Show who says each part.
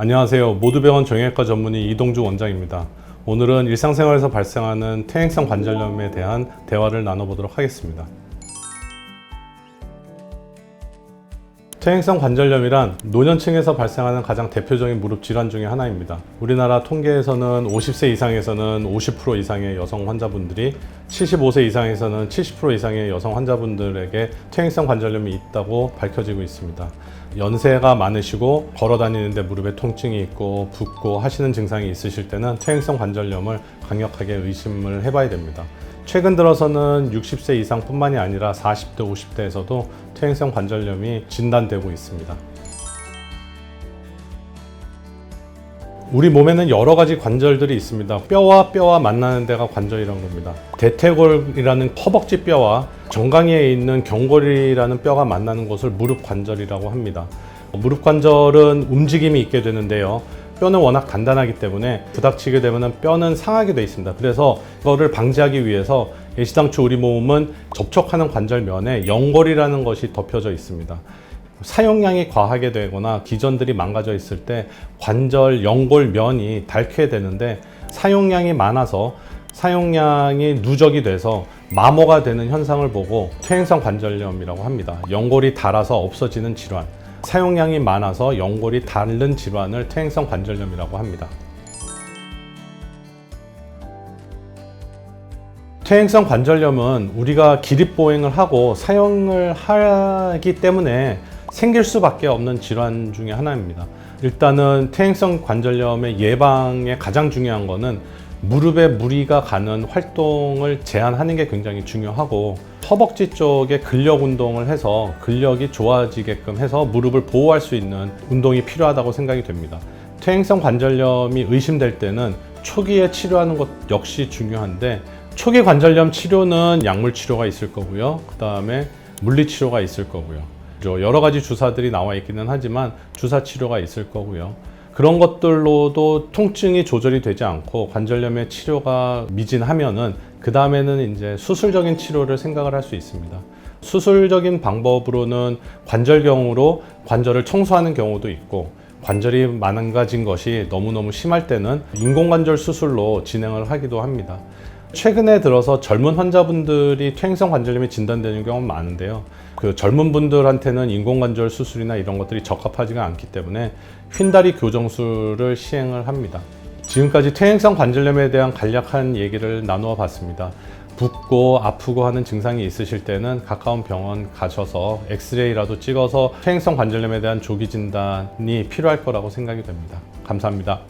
Speaker 1: 안녕하세요. 모두병원 정형외과 전문의 이동주 원장입니다. 오늘은 일상생활에서 발생하는 퇴행성 관절염에 대한 대화를 나눠보도록 하겠습니다. 퇴행성 관절염이란 노년층에서 발생하는 가장 대표적인 무릎 질환 중에 하나입니다. 우리나라 통계에서는 50세 이상에서는 50% 이상의 여성 환자분들이, 75세 이상에서는 70% 이상의 여성 환자분들에게 퇴행성 관절염이 있다고 밝혀지고 있습니다. 연세가 많으시고 걸어 다니는데 무릎에 통증이 있고 붓고 하시는 증상이 있으실 때는 퇴행성 관절염을 강력하게 의심을 해봐야 됩니다. 최근 들어서는 60세 이상뿐만이 아니라 40대, 50대에서도 퇴행성 관절염이 진단되고 있습니다. 우리 몸에는 여러 가지 관절들이 있습니다. 뼈와 만나는 데가 관절이라는 겁니다. 대퇴골이라는 허벅지 뼈와 정강이에 있는 경골이라는 뼈가 만나는 곳을 무릎 관절이라고 합니다. 무릎 관절은 움직임이 있게 되는데요. 뼈는 워낙 단단하기 때문에 부닥치게 되면 뼈는 상하게 되어 있습니다. 그래서 이거를 방지하기 위해서 애시당초 우리 몸은 접촉하는 관절면에 연골이라는 것이 덮여져 있습니다. 사용량이 과하게 되거나 기전들이 망가져 있을 때 관절 연골면이 닳게 되는데, 사용량이 많아서 사용량이 누적이 돼서 마모가 되는 현상을 보고 퇴행성 관절염이라고 합니다. 연골이 닳아서 없어지는 질환, 사용량이 많아서 연골이 닳는 질환을 퇴행성 관절염이라고 합니다. 퇴행성 관절염은 우리가 기립보행을 하고 사용을 하기 때문에 생길 수밖에 없는 질환 중에 하나입니다. 일단은 퇴행성 관절염의 예방에 가장 중요한 거는 무릎에 무리가 가는 활동을 제한하는 게 굉장히 중요하고, 허벅지 쪽에 근력 운동을 해서 근력이 좋아지게끔 해서 무릎을 보호할 수 있는 운동이 필요하다고 생각이 됩니다. 퇴행성 관절염이 의심될 때는 초기에 치료하는 것 역시 중요한데, 초기 관절염 치료는 약물 치료가 있을 거고요. 그 다음에 물리 치료가 있을 거고요. 여러 가지 주사들이 나와 있기는 하지만 주사 치료가 있을 거고요. 그런 것들로도 통증이 조절이 되지 않고 관절염의 치료가 미진하면은 그 다음에는 이제 수술적인 치료를 생각을 할 수 있습니다. 수술적인 방법으로는 관절경으로 관절을 청소하는 경우도 있고, 관절이 망가진 것이 너무너무 심할 때는 인공관절 수술로 진행을 하기도 합니다. 최근에 들어서 젊은 환자분들이 퇴행성 관절염이 진단되는 경우는 많은데요. 그 젊은 분들한테는 인공관절 수술이나 이런 것들이 적합하지가 않기 때문에 휜다리 교정술을 시행을 합니다. 지금까지 퇴행성 관절염에 대한 간략한 얘기를 나누어 봤습니다. 붓고 아프고 하는 증상이 있으실 때는 가까운 병원 가셔서 엑스레이라도 찍어서 퇴행성 관절염에 대한 조기 진단이 필요할 거라고 생각이 됩니다. 감사합니다.